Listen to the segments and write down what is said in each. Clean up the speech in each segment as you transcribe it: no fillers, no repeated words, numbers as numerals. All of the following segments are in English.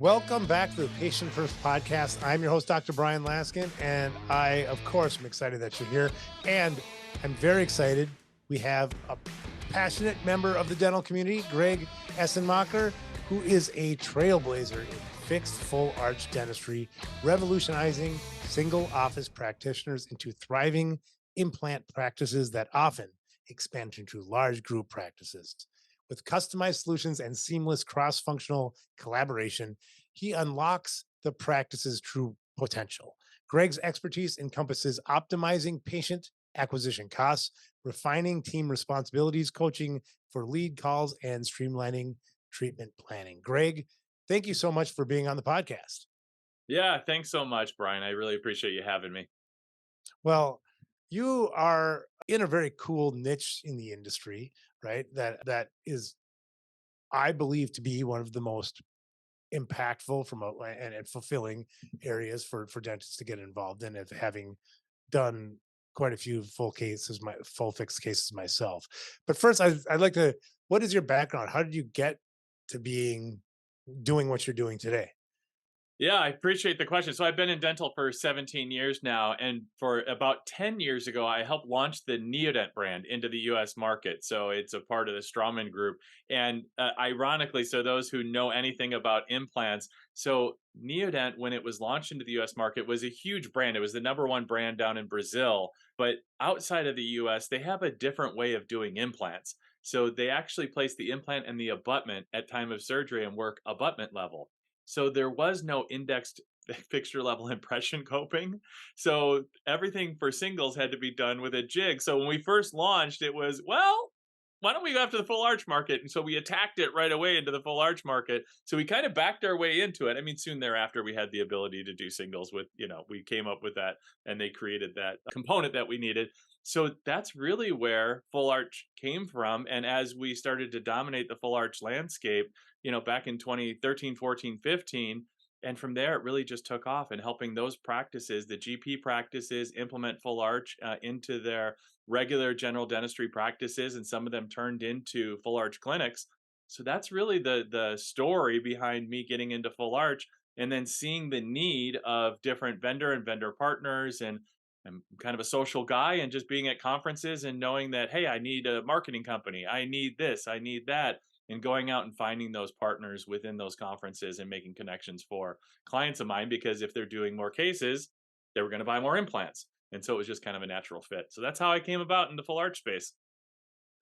Welcome back to the Patient First Podcast. I'm your host, Dr. Bryan Laskin, and I, of course, am excited that you're here. And I'm very excited. We have a passionate member of the dental community, Greg Essenmacher, who is a trailblazer in fixed full arch dentistry, revolutionizing single office practitioners into thriving implant practices that often expand into large group practices. With customized solutions and seamless cross-functional collaboration, he unlocks the practice's true potential. Greg's expertise encompasses optimizing patient acquisition costs, refining team responsibilities, coaching for lead calls, and streamlining treatment planning. Greg, thank you so much for being on the podcast. Yeah, thanks so much, Brian. I really appreciate you having me. Well, you are in a very cool niche in the industry, right? That is, I believe, to be one of the most impactful and fulfilling areas for dentists to get involved in, it having done quite a few full fixed cases myself. But first, I'd like to, what is your background? How did you get to doing what you're doing today? Yeah, I appreciate the question. So I've been in dental for 17 years now, and for about 10 years ago, I helped launch the Neodent brand into the US market. So it's a part of the Strawman Group. And ironically, so those who know anything about implants, so Neodent, when it was launched into the US market, was a huge brand. It was the number one brand down in Brazil. But outside of the US, they have a different way of doing implants. So they actually place the implant and the abutment at time of surgery and work abutment level. So there was no indexed fixture level impression coping. So everything for singles had to be done with a jig. So when we first launched, it was, well, why don't we go after the full arch market? And so we attacked it right away into the full arch market. So we kind of backed our way into it. I mean, soon thereafter, we had the ability to do singles with, we came up with that and they created that component that we needed. So that's really where full arch came from. And as we started to dominate the full arch landscape, back in 2013, 14, 15. And from there, it really just took off and helping those practices, the GP practices, implement full arch into their regular general dentistry practices. And some of them turned into full arch clinics. So that's really the story behind me getting into full arch and then seeing the need of different vendor and vendor partners. And I'm kind of a social guy and just being at conferences and knowing that, hey, I need a marketing company. I need this, I need that, and going out and finding those partners within those conferences and making connections for clients of mine, because if they're doing more cases, they were going to buy more implants. And so it was just kind of a natural fit. So that's how I came about in the full arch space.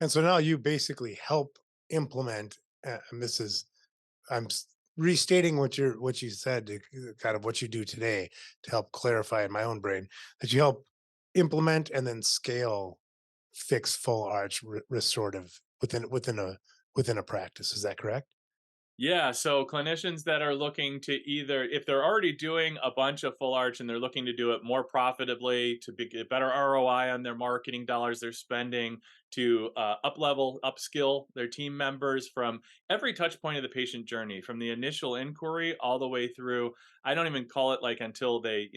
And so now you basically help implement, and this is, restating what you said, kind of what you do today to help clarify in my own brain, that you help implement and then scale fixed full arch restorative within a practice. Is that correct? Yeah, so clinicians that are looking to either, if they're already doing a bunch of full arch and they're looking to do it more profitably, to get better ROI on their marketing dollars they're spending, to up level, upskill their team members from every touch point of the patient journey, from the initial inquiry all the way through. I don't even call it like until they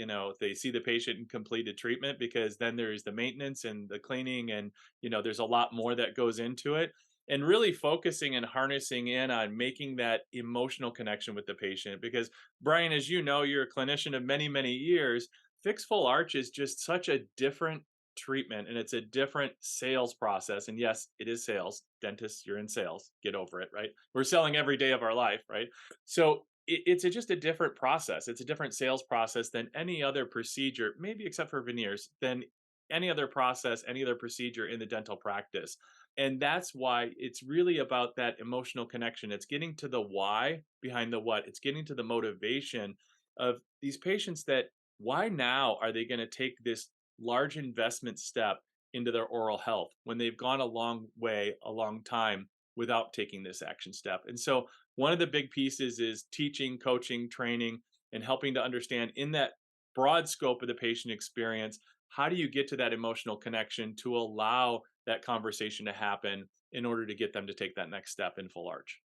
see the patient and completed treatment, because then there's the maintenance and the cleaning, and there's a lot more that goes into it, and really focusing and harnessing in on making that emotional connection with the patient. Because, Brian, as you know, you're a clinician of many, many years. Fixed full arch is just such a different treatment, and it's a different sales process. And yes, it is sales. Dentists, you're in sales. Get over it, right? We're selling every day of our life, right? So just a different process. It's a different sales process than any other procedure, maybe except for veneers, than any other process, any other procedure in the dental practice. And that's why it's really about that emotional connection. It's getting to the why behind the what. It's getting to the motivation of these patients, that why now are they going to take this large investment step into their oral health when they've gone a long way, a long time without taking this action step. And so one of the big pieces is teaching, coaching, training, and helping to understand in that broad scope of the patient experience, how do you get to that emotional connection to allow that conversation to happen in order to get them to take that next step in full arch.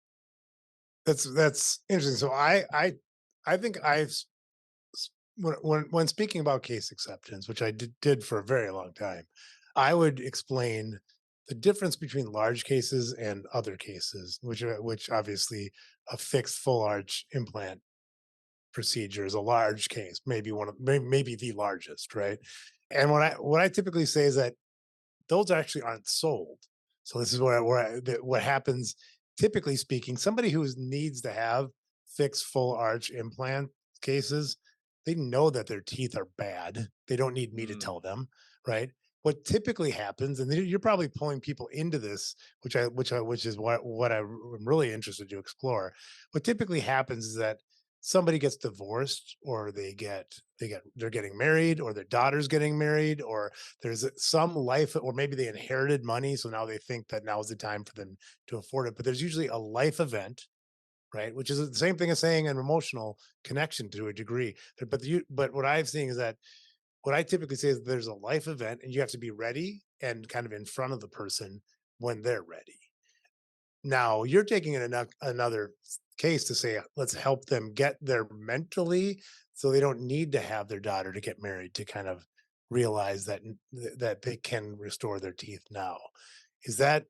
That's interesting. So I think when speaking about case acceptance, which I did for a very long time, I would explain the difference between large cases and other cases, which obviously a fixed full arch implant procedure is a large case, maybe maybe the largest, right? And what I typically say is that those actually aren't sold. So this is what happens. Typically speaking, somebody who needs to have fixed full arch implant cases, they know that their teeth are bad. They don't need me to Mm. tell them, right? What typically happens, and you're probably pulling people into this, which is what I'm really interested to explore. What typically happens is that somebody gets divorced, or they're getting married, or their daughter's getting married, or there's some life, or maybe they inherited money, so now they think that now is the time for them to afford it. But there's usually a life event, right? Which is the same thing as saying an emotional connection to a degree. But what I'm seeing is that what I typically say is there's a life event, and you have to be ready and kind of in front of the person when they're ready. Now you're taking it another case to say, let's help them get there mentally, so they don't need to have their daughter to get married to kind of realize that they can restore their teeth now. Is that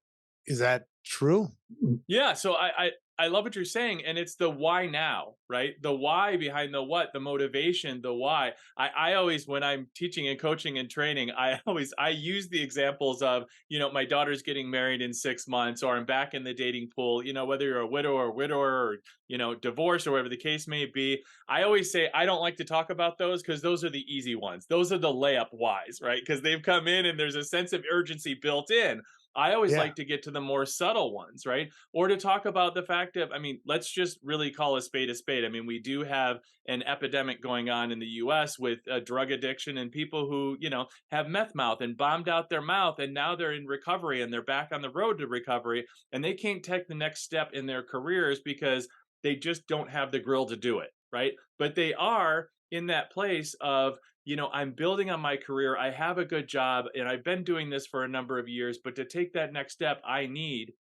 is that true? Yeah, so I love what you're saying, and it's the why now, right? The why behind the what, the motivation, the why. I always, when I'm teaching and coaching and training, I use the examples of, my daughter's getting married in 6 months, or I'm back in the dating pool. Whether you're a widow or widower, or divorced, or whatever the case may be. I always say I don't like to talk about those, because those are the easy ones. Those are the layup whys, right? Because they've come in and there's a sense of urgency built in. I always Yeah. like to get to the more subtle ones, right? Or to talk about the fact of, let's just really call a spade a spade. We do have an epidemic going on in the US with drug addiction, and people who, have meth mouth and bombed out their mouth, and now they're in recovery and they're back on the road to recovery, and they can't take the next step in their careers because they just don't have the grill to do it, right? But they are in that place of, I'm building on my career. I have a good job and I've been doing this for a number of years, but to take that next step, I need.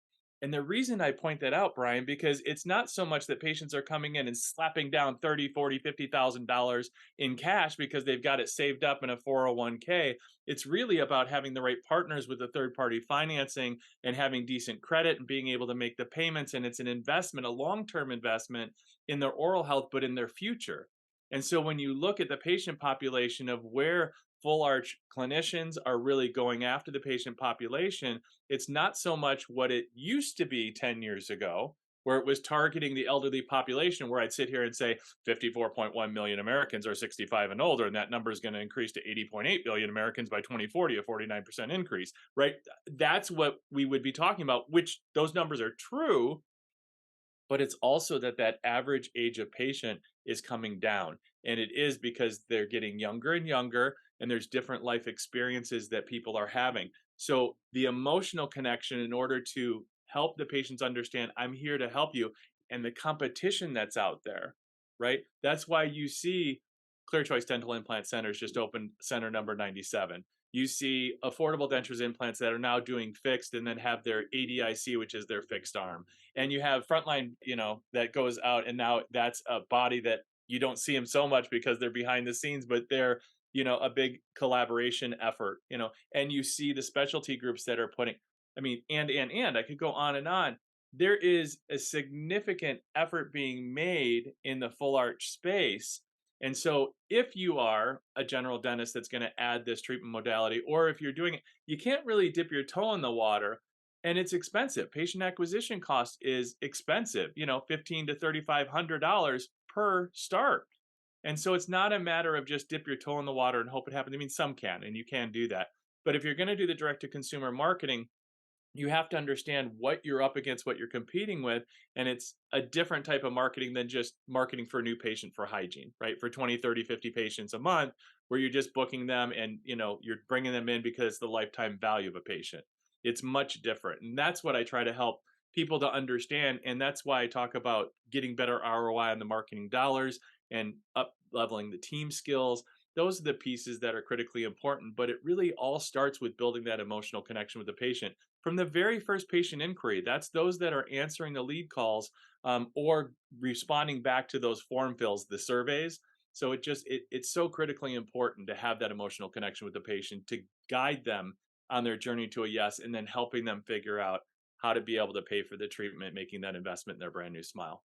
And the reason I point that out, Brian, because it's not so much that patients are coming in and slapping down 30, 40, $50,000 in cash because they've got it saved up in a 401k. It's really about having the right partners with the third party financing, and having decent credit and being able to make the payments. And it's an investment, a long term investment in their oral health, but in their future. And so when you look at the patient population of where full arch clinicians are really going after the patient population, it's not so much what it used to be 10 years ago, where it was targeting the elderly population, where I'd sit here and say 54.1 million Americans are 65 and older, and that number is going to increase to 80.8 billion Americans by 2040, a 49% increase, right? That's what we would be talking about, which those numbers are true, but it's also that average age of patient is coming down, and it is because they're getting younger and younger, and there's different life experiences that people are having. So the emotional connection, in order to help the patients understand, I'm here to help you, and the competition that's out there, right? That's why you see Clear Choice Dental Implant Centers just opened center number 97. You see affordable dentures implants that are now doing fixed, and then have their ADIC, which is their fixed arm. And you have Frontline, that goes out, and now that's a body that you don't see them so much because they're behind the scenes, but they're, a big collaboration effort, and you see the specialty groups that are putting, and I could go on and on. There is a significant effort being made in the full arch space. And so if you are a general dentist that's going to add this treatment modality, or if you're doing it, you can't really dip your toe in the water, and it's expensive. Patient acquisition cost is expensive, $15 to $3,500 per start. And so it's not a matter of just dip your toe in the water and hope it happens. Some can, and you can do that. But if you're going to do the direct to consumer marketing, you have to understand what you're up against, what you're competing with, and it's a different type of marketing than just marketing for a new patient for hygiene, right? For 20, 30, 50 patients a month, where you're just booking them, and you're bringing them in because the lifetime value of a patient. It's much different, and that's what I try to help people to understand, and that's why I talk about getting better ROI on the marketing dollars, and up leveling the team skills. Those are the pieces that are critically important, but it really all starts with building that emotional connection with the patient from the very first patient inquiry. That's those that are answering the lead calls, or responding back to those form fills, the surveys. So it's so critically important to have that emotional connection with the patient, to guide them on their journey to a yes, and then helping them figure out how to be able to pay for the treatment, making that investment in their brand new smile.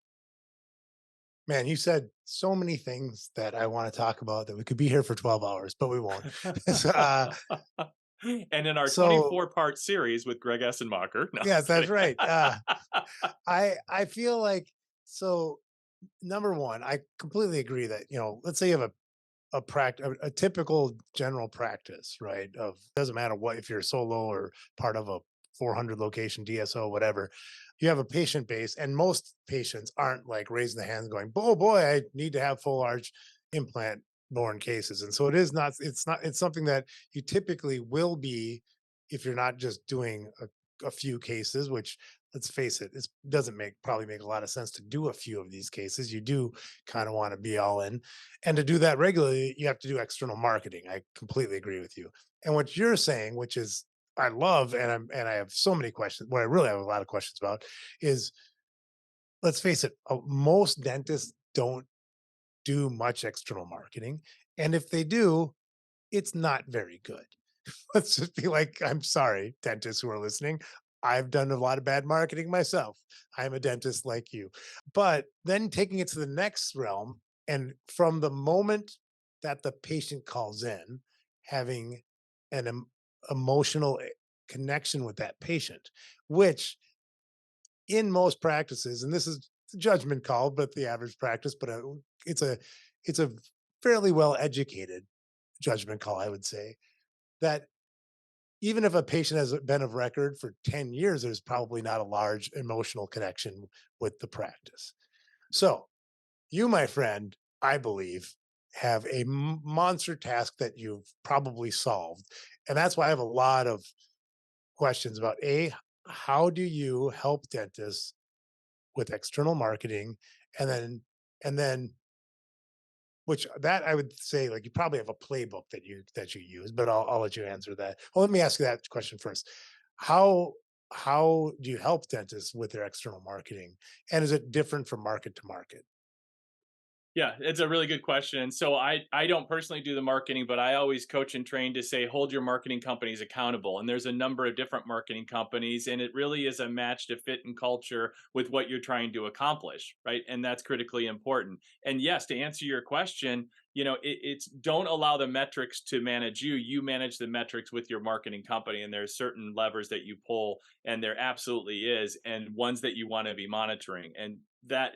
Man, you said so many things that I want to talk about that we could be here for 12 hours, but we won't. So, And in our so 24-part series with Greg Essenmacher, no, yes, just that's kidding. right. I feel like so number one, I completely agree that, let's say you have a typical general practice, right? Of doesn't matter what if you're solo or part of a 400 location DSO, whatever. You have a patient base, and most patients aren't like raising the hands going, "Oh boy, I need to have full arch implant born cases." And so it's something that you typically will be if you're not just doing a few cases, which let's face it, it doesn't probably make a lot of sense to do a few of these cases. You do kind of want to be all in. And to do that regularly, you have to do external marketing. I completely agree with you. And what you're saying, which is I love, and I have so many questions. What I really have a lot of questions about is, let's face it, most dentists don't do much external marketing, and if they do, it's not very good. Let's just be like, I'm sorry, dentists who are listening. I've done a lot of bad marketing myself. I'm a dentist like you. But then taking it to the next realm, and from the moment that the patient calls in, having an emotional connection with that patient, which in most practices, and this is a judgment call, but the average practice, but it's a it's a fairly well educated judgment call, I would say, that even if a patient has been of record for 10 years, there's probably not a large emotional connection with the practice. So, you, my friend, I believe, have a monster task that you've probably solved. And that's why I have a lot of questions about how do you help dentists with external marketing? And then which that I would say, like, you probably have a playbook that you use, but I'll let you answer that. Well, let me ask you that question first. How how do you help dentists with their external marketing? And is it different from market to market? Yeah, it's a really good question. And so I don't personally do the marketing, but I always coach and train to say hold your marketing companies accountable. And there's a number of different marketing companies, and it really is a match to fit and culture with what you're trying to accomplish, right? And that's critically important. And yes, to answer your question, it's don't allow the metrics to manage you. You manage the metrics with your marketing company, and there's certain levers that you pull, and there absolutely is, and ones that you want to be monitoring. And that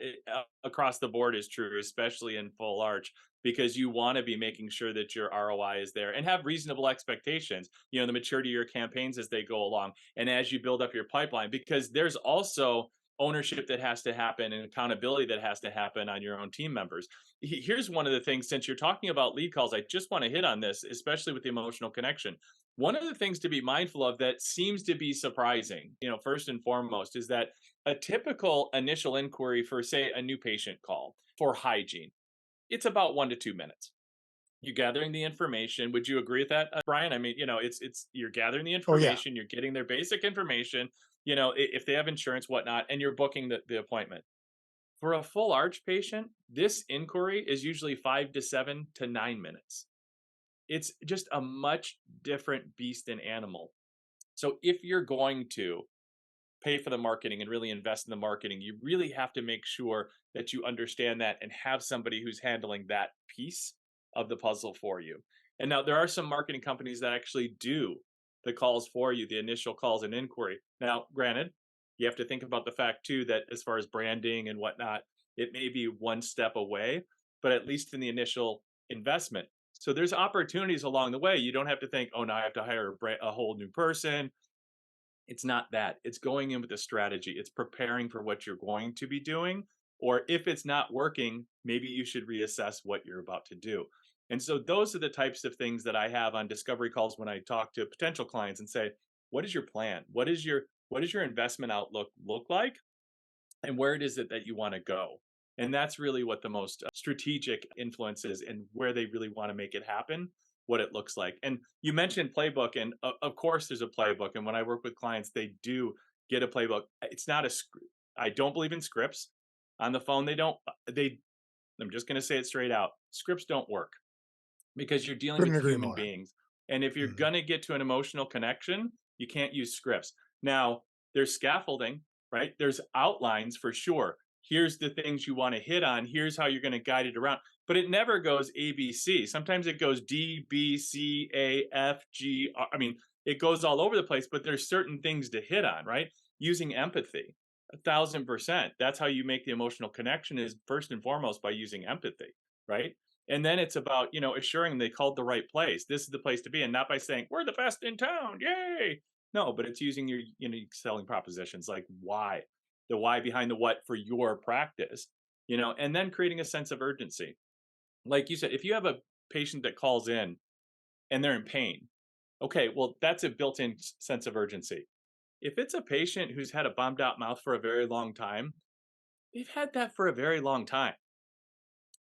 across the board is true, especially in full arch, because you want to be making sure that your ROI is there and have reasonable expectations, the maturity of your campaigns as they go along and as you build up your pipeline, because there's also ownership that has to happen and accountability that has to happen on your own team members. Here's one of the things, since you're talking about lead calls, I just want to hit on this, especially with the emotional connection. One of the things to be mindful of that seems to be surprising, first and foremost, is that a typical initial inquiry for, say, a new patient call for hygiene, it's about 1 to 2 minutes. You're gathering the information. Would you agree with that, Brian? I mean, it's you're gathering the Oh yeah. information, you're getting their basic information, if they have insurance, whatnot, and you're booking the appointment. For a full arch patient, this inquiry is usually 5 to 7 to 9 minutes. It's just a much different beast and animal. So if you're going to pay for the marketing and really invest in the marketing, you really have to make sure that you understand that and have somebody who's handling that piece of the puzzle for you. And now there are some marketing companies that actually do the calls for you, the initial calls and inquiry. Now, granted, you have to think about the fact too that as far as branding and whatnot, it may be one step away, but at least in the initial investment. So there's opportunities along the way. You don't have to think, oh, now I have to hire a whole new person. It's not that. It's going in with a strategy. It's preparing for what you're going to be doing. Or if it's not working, maybe you should reassess what you're about to do. And so those are the types of things that I have on discovery calls when I talk to potential clients and say, what is your plan? What is your investment outlook look like? And where it is it that you want to go? And that's really what the most strategic influence is and where they really want to make it happen, what it looks like. And you mentioned playbook, and of course there's a playbook. And when I work with clients, they do get a playbook. It's not a script. I don't believe in scripts on the phone. I'm just going to say it straight out. Scripts don't work because you're dealing Couldn't with agree human more. beings. And if you're Mhm. going to get to an emotional connection, you can't use scripts. Now, there's scaffolding, right? There's outlines for sure. here's the things you want to hit on, here's how you're going to guide it around. But it never goes ABC. Sometimes it goes D, B, C, A, F, G. I mean, it goes all over the place, but there's certain things to hit on, right? Using empathy, 1,000%. That's how you make the emotional connection, is first and foremost by using empathy, right? And then it's about, assuring they called the right place. This is the place to be, and not by saying, we're the best in town. Yay. No, but it's using your unique selling propositions, like why, the why behind the what for your practice, and then creating a sense of urgency. Like you said, if you have a patient that calls in and they're in pain, okay, well, that's a built in sense of urgency. If it's a patient who's had a bombed out mouth for a very long time, they've had that for a very long time.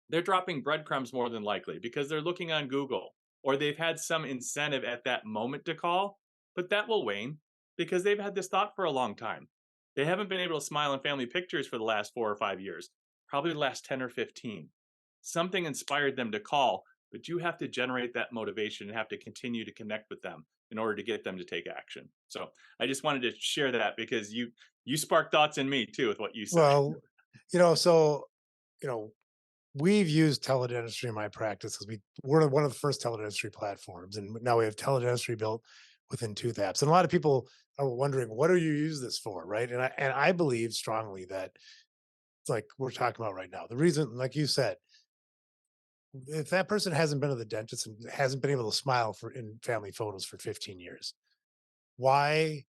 They're dropping breadcrumbs more than likely because they're looking on Google, or they've had some incentive at that moment to call, but that will wane because they've had this thought for a long time. They haven't been able to smile in family pictures for the last 4 or 5 years, probably the last 10 or 15. Something inspired them to call, but you have to generate that motivation and have to continue to connect with them in order to get them to take action. So I just wanted to share that because you sparked thoughts in me too with what you said. Well, so, you know, we've used teledentistry in my practice because we're one of the first teledentistry platforms, and now we have teledentistry built within Tooth Apps. And a lot of people are wondering, what do you use this for, right? And I believe strongly that it's like we're talking about right now. The reason, like you said, if that person hasn't been to the dentist and hasn't been able to smile for in family photos for 15 years, why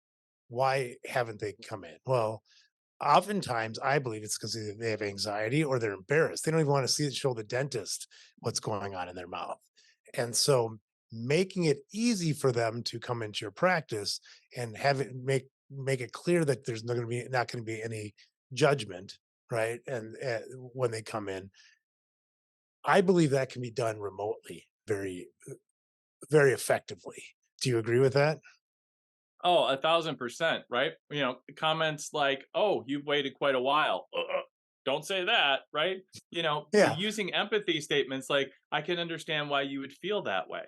why haven't they come in? Well, oftentimes, I believe it's because they have anxiety or they're embarrassed. They don't even want to show the dentist what's going on in their mouth. And so making it easy for them to come into your practice and have it make it clear that there's not going to be any judgment, right? And when they come in, I believe that can be done remotely very effectively. Do you agree with that? Oh, 1,000%, right? Comments like, "Oh, you've waited quite a while." Don't say that, right? Yeah. Using empathy statements like, "I can understand why you would feel that way,"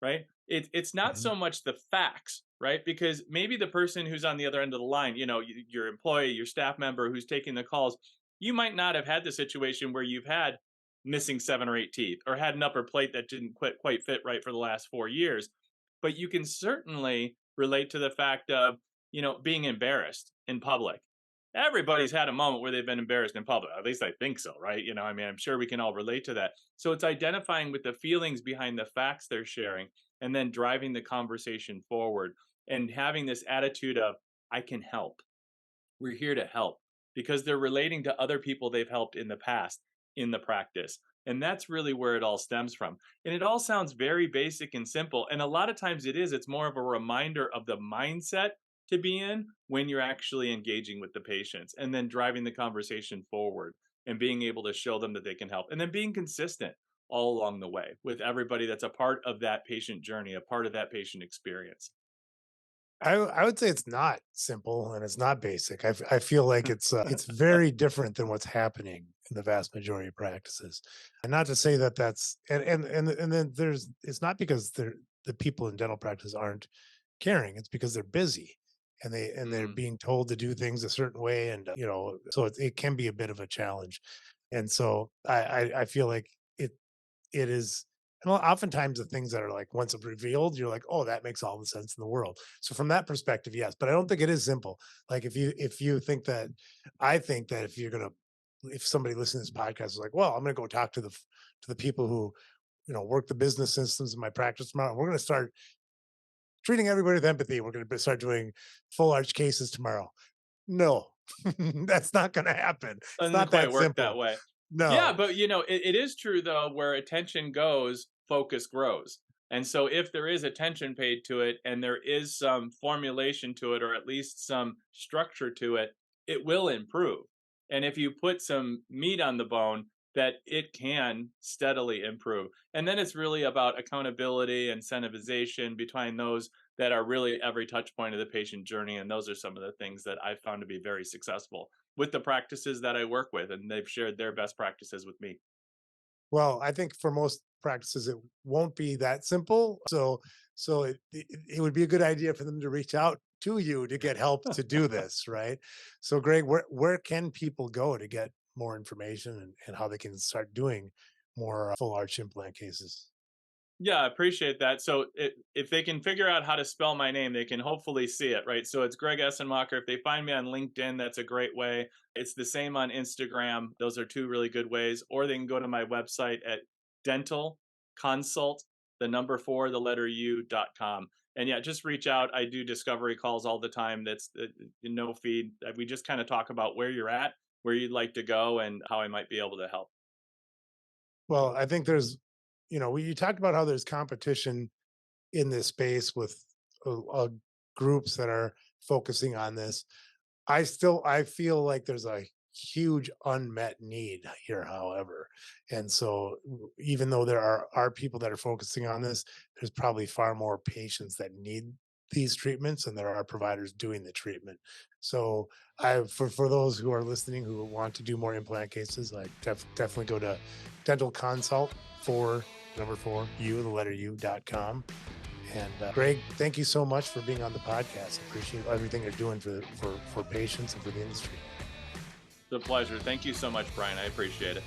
right? It's not Mhm. so much the facts, right? Because maybe the person who's on the other end of the line, your employee, your staff member who's taking the calls, you might not have had the situation where you've had missing 7 or 8 teeth or had an upper plate that didn't quite fit right for the last 4 years. But you can certainly relate to the fact of, being embarrassed in public. Everybody's had a moment where they've been embarrassed in public. At least I think so, right? I mean, I'm sure we can all relate to that. So it's identifying with the feelings behind the facts they're sharing and then driving the conversation forward and having this attitude of, I can help. We're here to help because they're relating to other people they've helped in the past in the practice. And that's really where it all stems from. And it all sounds very basic and simple. And a lot of times it is. It's more of a reminder of the mindset to be in when you're actually engaging with the patients and then driving the conversation forward and being able to show them that they can help and then being consistent all along the way with everybody that's a part of that patient journey, a part of that patient experience. I would say it's not simple and it's not basic. I feel like it's very different than what's happening in the vast majority of practices. And not to say that that's and then it's not because the people in dental practice aren't caring. It's because they're busy and they're Mm. being told to do things a certain way, and so it can be a bit of a challenge. And so I feel like it is, and oftentimes the things that are like once revealed, you're like, oh, that makes all the sense in the world. So from that perspective, yes, but I don't think it is simple. Like if you think that, I think that if somebody listening to this podcast is like, well, I'm gonna go talk to the people who work the business systems in my practice tomorrow. We're gonna start treating everybody with empathy. We're gonna start doing full arch cases tomorrow. No, that's not gonna happen. It's Doesn't not quite that work that simple. way. Yeah, No. but it is true though, where attention goes, focus grows. And so if there is attention paid to it and there is some formulation to it, or at least some structure to it, it will improve. And if you put some meat on the bone, that it can steadily improve. And then it's really about accountability, incentivization between those that are really every touch point of the patient journey. And those are some of the things that I've found to be very successful with the practices that I work with, and they've shared their best practices with me. Well, I think for most practices, it won't be that simple. So it would be a good idea for them to reach out to you to get help to do this, right? So, Greg, where can people go to get more information and how they can start doing more full arch implant cases. Yeah, I appreciate that. So if they can figure out how to spell my name, they can hopefully see it, right? So it's Greg Essenmacher. If they find me on LinkedIn, that's a great way. It's the same on Instagram. Those are two really good ways. Or they can go to my website at dental consult, the number four, the letter u.com. And yeah, just reach out. I do discovery calls all the time. That's no fee. We just kind of talk about where you're at, where you'd like to go, and how I might be able to help. Well, I think there's, you talked about how there's competition in this space with groups that are focusing on this. I feel like there's a huge unmet need here, however. And so even though there are people that are focusing on this, there's probably far more patients that need these treatments and there are providers doing the treatment. So for those who are listening who want to do more implant cases, I definitely go to dental consult for number four, the letter u.com. And Greg, thank you so much for being on the podcast. I appreciate everything you're doing for patients and for the industry. It's a pleasure. Thank you so much, Brian. I appreciate it.